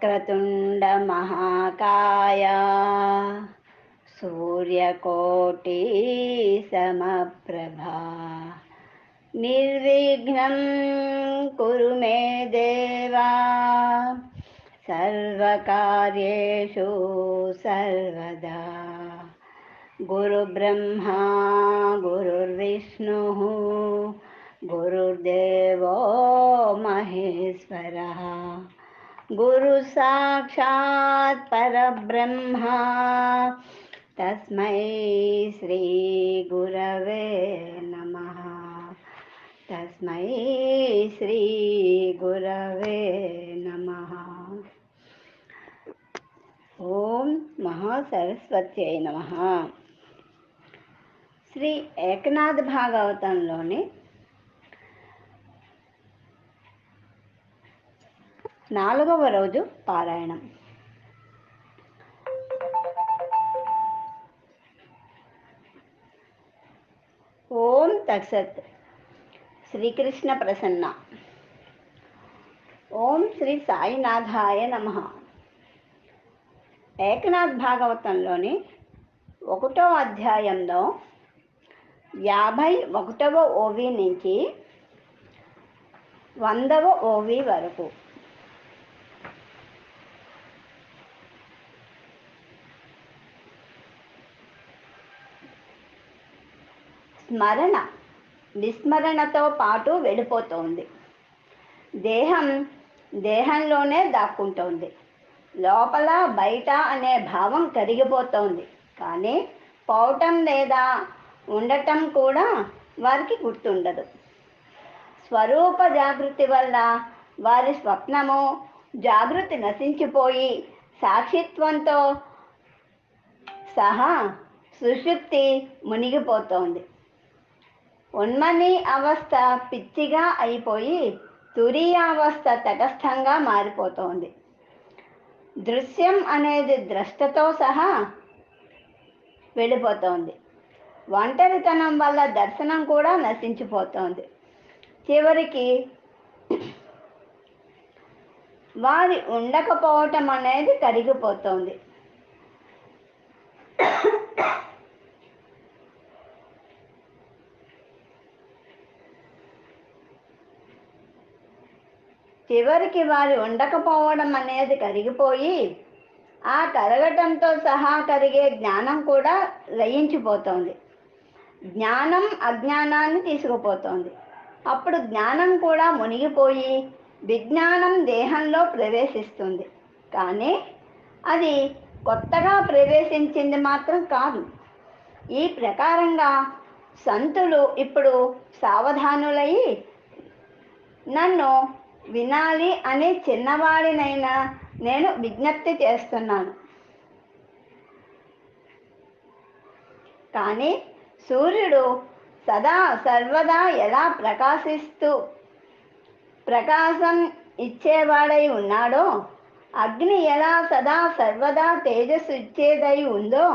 వక్రతుండ మహాకాయ సూర్యకోటి సమప్రభా నిర్విఘ్నం కురు మే దేవా సర్వకార్యేషు సర్వదా. గురుబ్రహ్మా గురుర్విష్ణుః గురుర్దేవో మహేశ్వరః గురు సాక్షాత్ పరబ్రహ్మ తస్మై శ్రీ గురవే నమః. తస్మై శ్రీ గురవే నమః. ఓం మహాసరస్వత్యై నమః. శ్రీ ఏకనాథ భాగవతంలోని 4వ రోజు పారాయణం. ఓం తత్సత్. శ్రీకృష్ణ ప్రసన్న. ఓం శ్రీ సాయినాథాయ నమః. ఏకనాథ్ భాగవతంలోని 1వ అధ్యాయంలో 51వ ఓవి నుంచి 100వ ఓవి వరకు స్మరణ విస్మరణతో పాటు వెళ్ళిపోతోంది. దేహంలోనే దాక్కుంటోంది. లోపల బయట అనే భావం కరిగిపోతోంది. కానీ పోవటం లేదా ఉండటం కూడా వారికి గుర్తుండదు. స్వరూప జాగృతి వల్ల వారి స్వప్నము జాగృతి నశించిపోయి సాక్షిత్వంతో సహా సుషుప్తి మునిగిపోతోంది. ఉన్మని అవస్థ పిచ్చిగా అయిపోయి తురీయావస్థ తటస్థంగా మారిపోతోంది. దృశ్యం అనేది ద్రష్టతో సహా వెళ్ళిపోతోంది. ఒంటరితనం వల్ల దర్శనం కూడా నశించిపోతోంది. చివరికి వారి ఉండకపోవటం అనేది కరిగిపోతోంది. చివరికి వారి ఉండకపోవడం అనేది కరిగిపోయి ఆ కరగటంతో సహా కరిగే జ్ఞానం కూడా లయించిపోతోంది. జ్ఞానం అజ్ఞానాన్ని తీసుకుపోతోంది. అప్పుడు జ్ఞానం కూడా మునిగిపోయి విజ్ఞానం దేహంలో ప్రవేశిస్తుంది. కానీ అది కొత్తగా ప్రవేశించింది మాత్రం కాదు. ఈ ప్రకారంగా సంతులు ఇప్పుడు సావధానులయ్యి నన్ను వినాలి అనే చిన్నవాడినైనా నేను విజ్ఞప్తి చేస్తున్నాను. కానీ సూర్యుడు సదా సర్వదా ఎలా ప్రకాశం ఇచ్చేవాడై ఉన్నాడో, అగ్ని ఎలా సదా సర్వదా తేజస్సు ఇచ్చేదై ఉందో,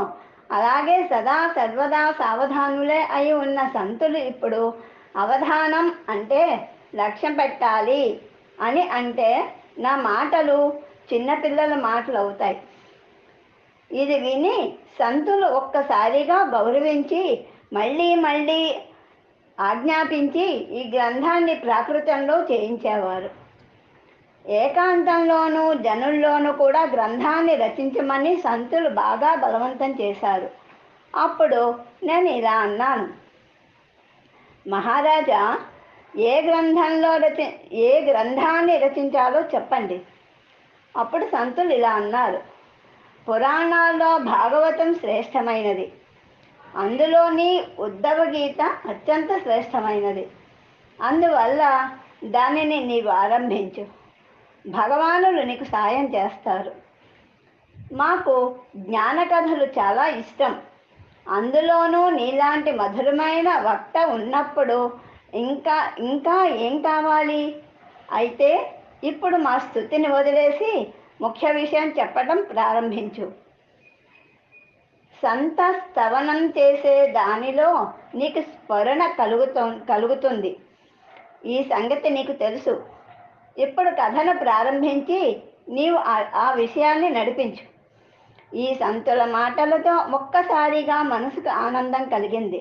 అలాగే సదా సర్వదా సావధానులే అయి ఉన్న సంతులు ఇప్పుడు అవధానం అంటే లక్ష్యం పెట్టాలి అని అంటే నా మాటలు చిన్నపిల్లల మాటలు అవుతాయి. ఇది విని సంతులు ఒక్కసారిగా గౌరవించి మళ్ళీ ఆజ్ఞాపించి ఈ గ్రంథాన్ని ప్రాకృతంలో చేయించేవారు. ఏకాంతంలోనూ జనుల్లోనూ కూడా గ్రంథాన్ని రచించమని సంతులు బాగా బలవంతం చేశారు. అప్పుడు నేను ఇలా అన్నాను, మహారాజా, ఏ గ్రంథాన్ని రచించాలో చెప్పండి. అప్పుడు సంతులు ఇలా అన్నారు, పురాణాల్లో భాగవతం శ్రేష్టమైనది. అందులోని ఉద్ధవ గీత అత్యంత శ్రేష్టమైనది. అందువల్ల దానిని నీవు ఆరంభించు. భగవానులు నీకు సాయం చేస్తారు. మాకు జ్ఞాన కథలు చాలా ఇష్టం. అందులోనూ నీలాంటి మధురమైన వక్త ఉన్నప్పుడు ఇంకా ఏం కావాలి? అయితే ఇప్పుడు మా స్తుతిని వదిలేసి ముఖ్య విషయం చెప్పడం ప్రారంభించు. సంత స్తవనం చేసే దానిలో నీకు స్ఫురణ కలుగుతుంది. ఈ సంగతి నీకు తెలుసు. ఇప్పుడు కథను ప్రారంభించి నీవు ఆ విషయాన్ని నడిపించు. ఈ సంతుల మాటలతో ఒక్కసారిగా మనసుకు ఆనందం కలిగింది.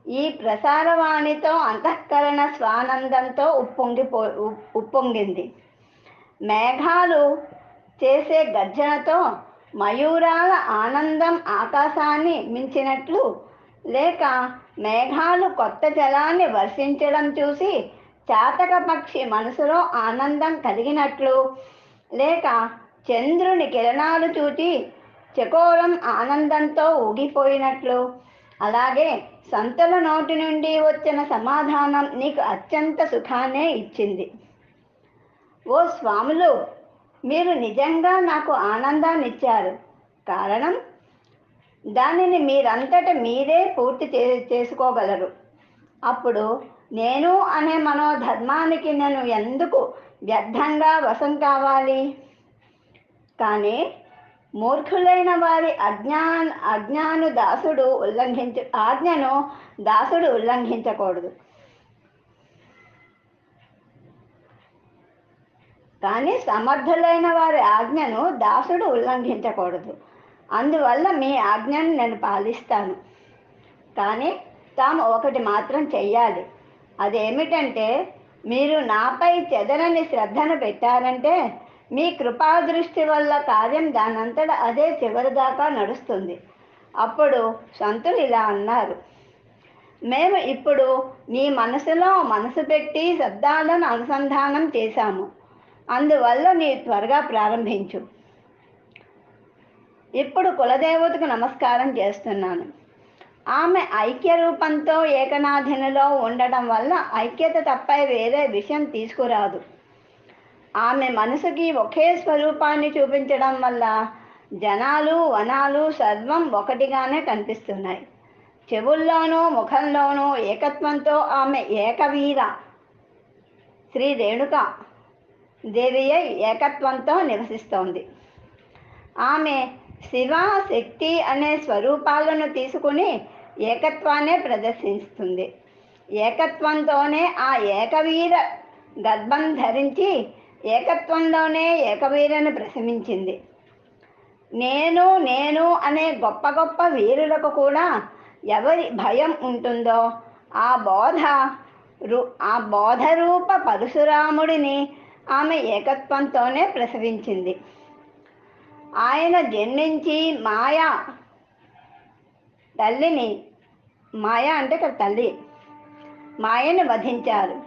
ఈ ప్రసారవాణితో అంతఃకరణ స్వానందంతో ఉప్పొంగింది. మేఘాలు చేసే గర్జనతో మయూరాల ఆనందం ఆకాశాన్ని మించినట్లు, లేక మేఘాలు కొత్త జలాన్ని వర్షించడం చూసి చాతక పక్షి మనసులో ఆనందం కలిగినట్లు, లేక చంద్రుని కిరణాలు చూచి చకోరం ఆనందంతో ఊగిపోయినట్లు, అలాగే సంతుల నోటి నుండి వచ్చిన సమాధానం నీకు అత్యంత సుఖాన్నే ఇచ్చింది. ఓ స్వాములు, మీరు నిజంగా నాకు ఆనందాన్ని ఇచ్చారు. కారణం, దానిని మీరంతట మీరే పూర్తి చేసుకోగలరు. అప్పుడు నేను అనే మనోధర్మానికి నేను ఎందుకు వ్యర్థంగా వశం కావాలి? కానీ మూర్ఖులైన వారి ఆజ్ఞను దాసుడు ఉల్లంఘించకూడదు. కానీ సమర్థులైన వారి ఆజ్ఞను దాసుడు ఉల్లంఘించకూడదు. అందువల్ల మీ ఆజ్ఞను నేను పాలిస్తాను. కానీ తాము ఒకటి మాత్రం చెయ్యాలి. అదేమిటంటే, మీరు నాపై చెదరని శ్రద్ధను పెట్టారంటే మీ కృపాదృష్టి వల్ల కార్యం దానంతట అదే చివరిదాకా నడుస్తుంది. అప్పుడు సంతులు ఇలా అన్నారు, మేము ఇప్పుడు నీ మనసులో మనసు పెట్టి శబ్దాలను అనుసంధానం చేశాము. అందువల్ల నీ త్వరగా ప్రారంభించు. ఇప్పుడు కులదేవతకు నమస్కారం చేస్తున్నాను. ఆమె ఐక్య రూపంతో ఏకనాథినిలో ఉండటం వల్ల ఐక్యత తప్ప వేరే విషయం తీసుకురాదు. ఆమె మనసుకి ఒకే స్వరూపాన్ని చూపించడం వల్ల జనాలు వనాలు సర్వం ఒకటిగానే కనిపిస్తున్నాయి. చెవుల్లోనూ ముఖంలోనూ ఏకత్వంతో ఆమె ఏకవీర శ్రీ రేణుకా దేవి ఏకత్వంతో నివసిస్తోంది. ఆమె శివ శక్తి అనే స్వరూపాలను తీసుకుని ఏకత్వాన్ని ప్రదర్శిస్తుంది. ఏకత్వంతోనే ఆ ఏకవీర గర్భం ధరించి ఏకత్వంలోనే ఏకవీరను ప్రశమించింది. నేను నేను అనే గొప్ప గొప్ప వీరులకు కూడా ఎవరి భయం ఉంటుందో ఆ బోధరూప పరశురాముడిని ఆమె ఏకత్వంతోనే ప్రసవించింది. ఆయన జన్మించి మాయా తల్లిని, మాయ అంటే ఇక్కడ తల్లి, మాయను వధించారు.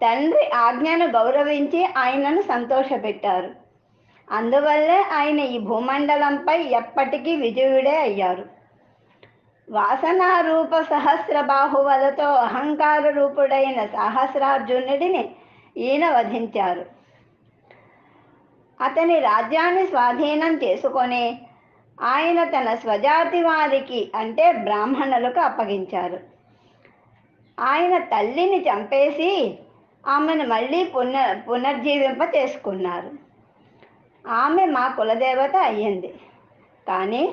తండ్రి ఆజ్ఞను గౌరవించి ఆయనను సంతోషపెట్టారు. అందువల్లే ఆయన ఈ భూమండలంపై ఎప్పటికీ విజయుడే అయ్యారు. వాసనారూప సహస్రబాహువులతో అహంకార రూపుడైన సహస్రార్జునుడిని ఈయన వధించారు. అతని రాజ్యాన్ని స్వాధీనం చేసుకొని ఆయన తన స్వజాతి వారికి అంటే బ్రాహ్మణులకు అప్పగించారు. ఆయన తల్లిని చంపేసి ఆమెను మళ్ళీ పునర్జీవింప చేసుకున్నారు. ఆమె మా కులదేవత అయ్యింది. కానీ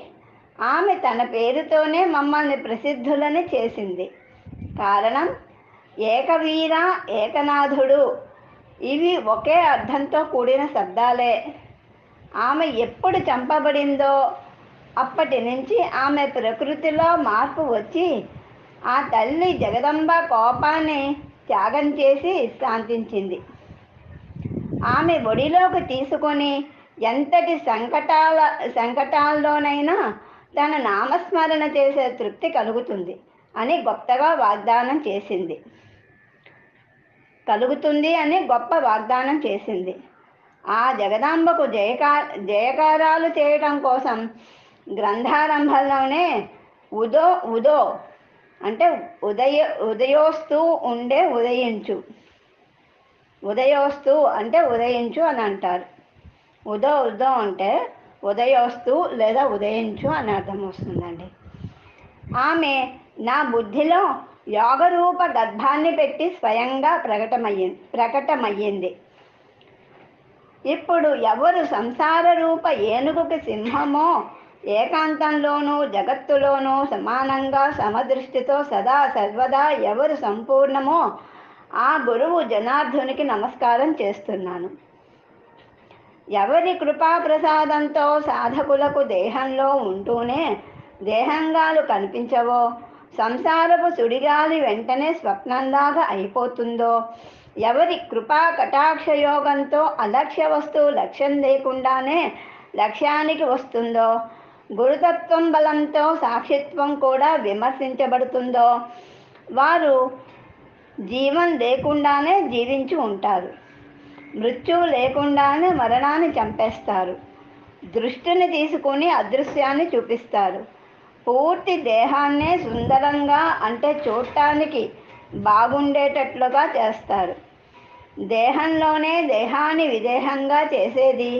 ఆమె తన పేరుతోనే మమ్మల్ని ప్రసిద్ధులని చేసింది. కారణం, ఏకవీర ఏకనాథుడు ఇవి ఒకే అర్థంతో కూడిన శబ్దాలే. ఆమె ఎప్పుడు చంపబడిందో అప్పటి నుంచి ఆమె ప్రకృతిలో మార్పు వచ్చి ఆ తల్లి జగదంబ కోపాన్ని త్యాగం చేసి శాంతించింది. ఆమె ఒడిలోకి తీసుకొని ఎంతటి సంకటాల్లోనైనా తన నామస్మరణ చేసే తృప్తి కలుగుతుంది అని గొప్పగా వాగ్దానం చేసింది. గొప్ప వాగ్దానం చేసింది. ఆ జగదాంబకు జయకారాలు చేయటం కోసం గ్రంథారంభంలోనే ఉదో అంటే ఉదయోస్తు ఉండే ఉదయించు, ఉదయోస్తు అంటే ఉదయించు అని అంటారు. ఉదో అంటే ఉదయోస్తు లేదా ఉదయించు అని అర్థం వస్తుందండి. ఆమె నా బుద్ధిలో యోగరూప గర్భాన్ని పెట్టి స్వయంగా ప్రకటమయ్యింది. ఇప్పుడు ఎవరు సంసార రూప ఏనుగుకి సింహమో ఏకాంతంలోనూ జగత్తులోనూ సమానంగా సమదృష్టితో సదా సర్వదా ఎవరు సంపూర్ణమో ఆ గురువు జనార్దునికి నమస్కారం చేస్తున్నాను. ఎవరి కృపాప్రసాదంతో సాధకులకు దేహంలో ఉంటూనే దేహంగాలు కనిపించవో, సంసారపు సుడిగాలి వెంటనే స్వప్నంలాగా అయిపోతుందో, ఎవరి కృపా కటాక్షయోగంతో అలక్ష్య వస్తువు లక్ష్యం లేకుండానే లక్ష్యానికి వస్తుందో, గురుతత్వం బలంతో సాక్షిత్వం కూడా విమర్శించబడుతుందో, వారు జీవం లేకుండానే జీవించి ఉంటారు. మృత్యువు లేకుండానే మరణాన్ని చంపేస్తారు. దృష్టిని తీసుకుని అదృశ్యాన్ని చూపిస్తారు. పూర్తి దేహాన్నే సుందరంగా, అంటే చూడటానికి బాగుండేటట్లుగా చేస్తారు. దేహంలోనే దేహాన్ని విదేహంగా చేసేది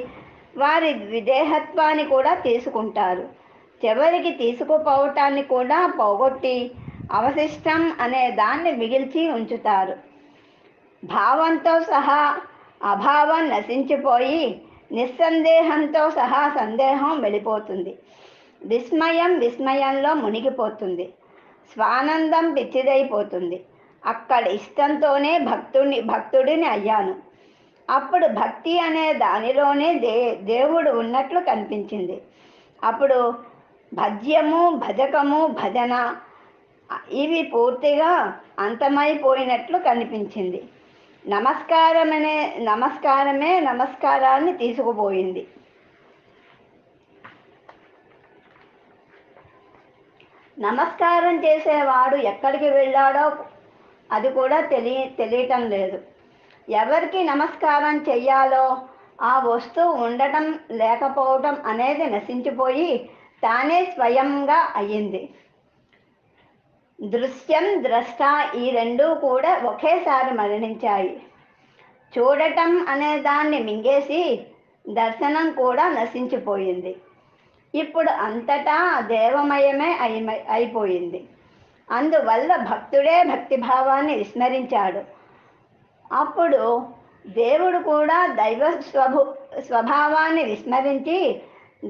వారి విదేహత్వాన్ని కూడా తీసుకుంటారు. చివరికి తీసుకుపోవటాన్ని కూడా పోగొట్టి అవశిష్టం అనే దాన్ని మిగిల్చి ఉంచుతారు. భావంతో సహా అభావం నశించిపోయి నిస్సందేహంతో సహా సందేహం వెళ్ళిపోతుంది. విస్మయం విస్మయంలో మునిగిపోతుంది. స్వానందం పిచ్చిదైపోతుంది. అక్కడ ఇష్టంతోనే భక్తుడిని అయ్యాను. అప్పుడు భక్తి అనే దానిలోనే దేవుడు ఉన్నట్లు కనిపించింది. అప్పుడు భజ్యము, భజకము, భజన ఇవి పూర్తిగా అంతమైపోయినట్లు కనిపించింది. నమస్కారమే నమస్కారాన్ని తీసుకుపోయింది. నమస్కారం చేసేవాడు ఎక్కడికి వెళ్ళాడో అది కూడా తెలియటం లేదు. ఎవరికి నమస్కారం చెయ్యాలో ఆ వస్తువు ఉండటం లేకపోవటం అనేది నశించిపోయి తానే స్వయంగా అయ్యింది. దృశ్యం, ద్రష్ట ఈ రెండూ కూడా ఒకేసారి మరణించాయి. చూడటం అనే దాన్ని మింగేసి దర్శనం కూడా నశించిపోయింది. ఇప్పుడు అంతటా దేవమయమే అయిపోయింది. అందువల్ల భక్తుడే భక్తిభావాన్ని విస్మరించాడు. అప్పుడు దేవుడు కూడా స్వభావాన్ని విస్మరించి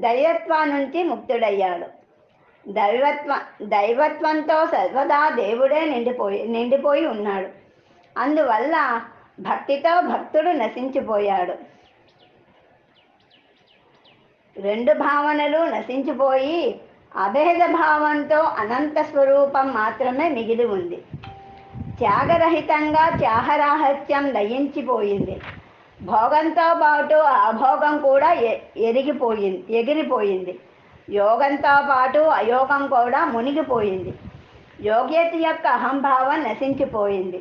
దైవత్వం నుంచి ముక్తుడయ్యాడు. దైవత్వంతో సర్వదా దేవుడే నిండిపోయి ఉన్నాడు. అందువల్ల భక్తితో భక్తుడు నశించిపోయాడు. రెండు భావనలు నశించిపోయి అభేద భావంతో అనంత స్వరూపం మాత్రమే మిగిలి ఉంది. త్యాగరహితంగా త్యాగరాహిత్యం లయించిపోయింది. భోగంతో పాటు అభోగం కూడా ఎగిరిపోయింది. యోగంతో పాటు అయోగం కూడా మునిగిపోయింది. యోగ్యత యొక్క అహంభావం నశించిపోయింది.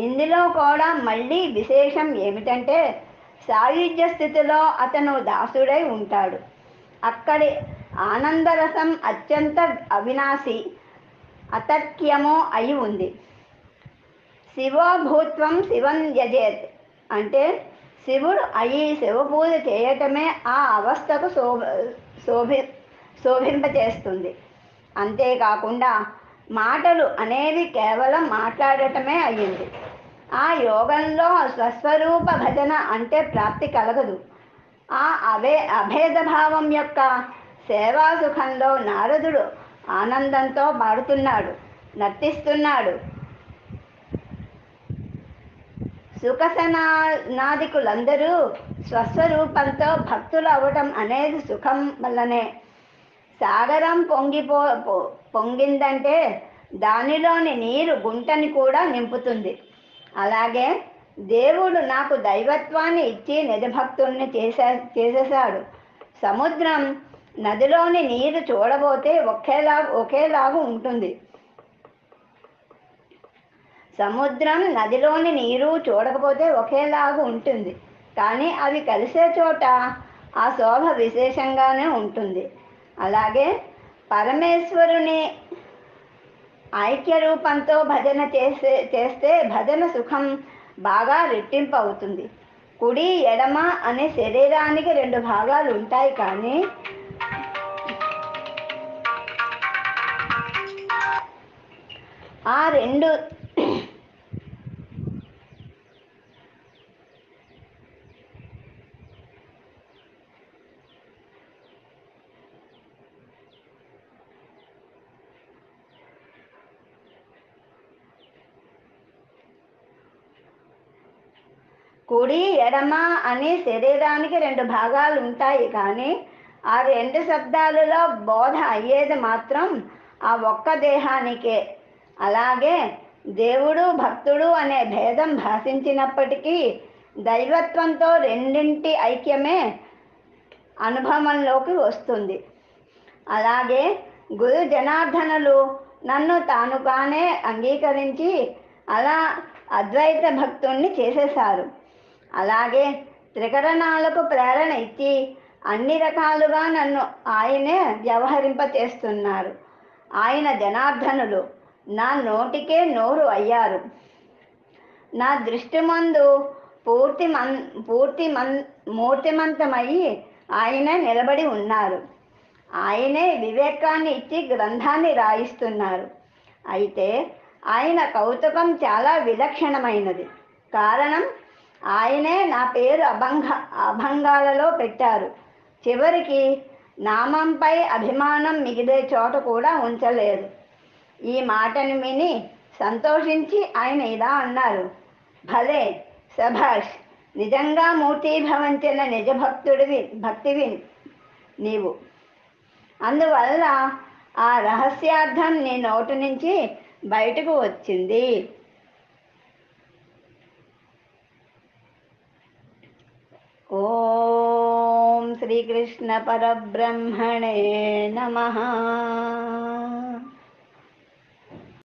ఇందులో కూడా మళ్ళీ విశేషం ఏమిటంటే సాయుధ్య స్థితిలో అతను దాసుడై ఉంటాడు. అక్కడి ఆనందరసం అత్యంత అవినాశి, అతర్క్యమో అయి ఉంది. శివోభూత్వం శివం యజేత్ అంటే శివుడు అయి శివపూజ చేయటమే ఆ అవస్థకు శోభింపచేస్తుంది. అంతేకాకుండా మాటలు అనేవి కేవలం మాట్లాడటమే అయ్యింది. ఆ యోగంలో స్వస్వరూప భజన అంటే ప్రాప్తి కలగదు. ఆ అభేదభావం యొక్క సేవా సుఖంలో నారదుడు ఆనందంతో పాడుతున్నాడు, నర్తిస్తున్నాడు. సుఖసనాదికులందరూ స్వస్వరూపంతో భక్తులు అవ్వటం అనేది సుఖం వల్లనే. సాగరం పొంగిందంటే దానిలోని నీరు గుంటని కూడా నింపుతుంది. అలాగే దేవుడు నాకు దైవత్వాన్ని ఇచ్చి నిజభక్తుల్ని చేసేశాడు. సముద్రం నదిలోని నీరు చూడబోతే ఒకేలాగా ఉంటుంది. సముద్రం నదిలోని నీరు చూడకపోతే ఒకేలాగా ఉంటుంది. కానీ అవి కలిసే చోట ఆ శోభ విశేషంగానే ఉంటుంది. అలాగే పరమేశ్వరుని ఐక్య రూపంతో భజన చేస్తే భజన సుఖం బాగా రెట్టింపు అవుతుంది. కుడి ఎడమ అనే శరీరానికి రెండు భాగాలు ఉంటాయి. కానీ ఆ రెండు కుడి ఎడమ అని శరీరానికి రెండు భాగాలు ఉంటాయి, కానీ ఆ రెండు శబ్దాలలో బోధ అయ్యేది మాత్రం ఆ ఒక్క దేహానికే. అలాగే దేవుడు భక్తుడు అనే భేదం భాషించినప్పటికీ దైవత్వంతో రెండింటి ఐక్యమే అనుభవంలోకి వస్తుంది. అలాగే గురు జనార్దనులు నన్ను తానుగానే అంగీకరించి అలా అద్వైత భక్తుణ్ణి చేసేశారు. అలాగే త్రికరణాలకు ప్రేరణ ఇచ్చి అన్ని రకాలుగా నన్ను ఆయనే వ్యవహరింపచేస్తున్నారు. ఆయన జనార్దనులు నా నోటికే నోరు అయ్యారు. నా దృష్టి మందు మూర్తిమంతమయ్యి ఆయనే నిలబడి ఉన్నారు. ఆయనే వివేకాన్ని ఇచ్చి గ్రంథాన్ని రాయిస్తున్నారు. అయితే ఆయన కౌతుకం చాలా విలక్షణమైనది. కారణం, ఆయనే నా పేరు అభంగాలలో పెట్టారు. చివరికి నామంపై అభిమానం మిగిలే చోట కూడా ఉంచలేదు. ఈ మాటను విని సంతోషించి ఆయన ఇలా అన్నారు, భలే, సభాష్, నిజంగా మూర్తీభవించిన భక్తివి నీవు. అందువల్ల ఆ రహస్యార్థం నీ నోటి నుంచి బయటకు వచ్చింది. ఓం శ్రీకృష్ణ పరబ్రహ్మణే నమః.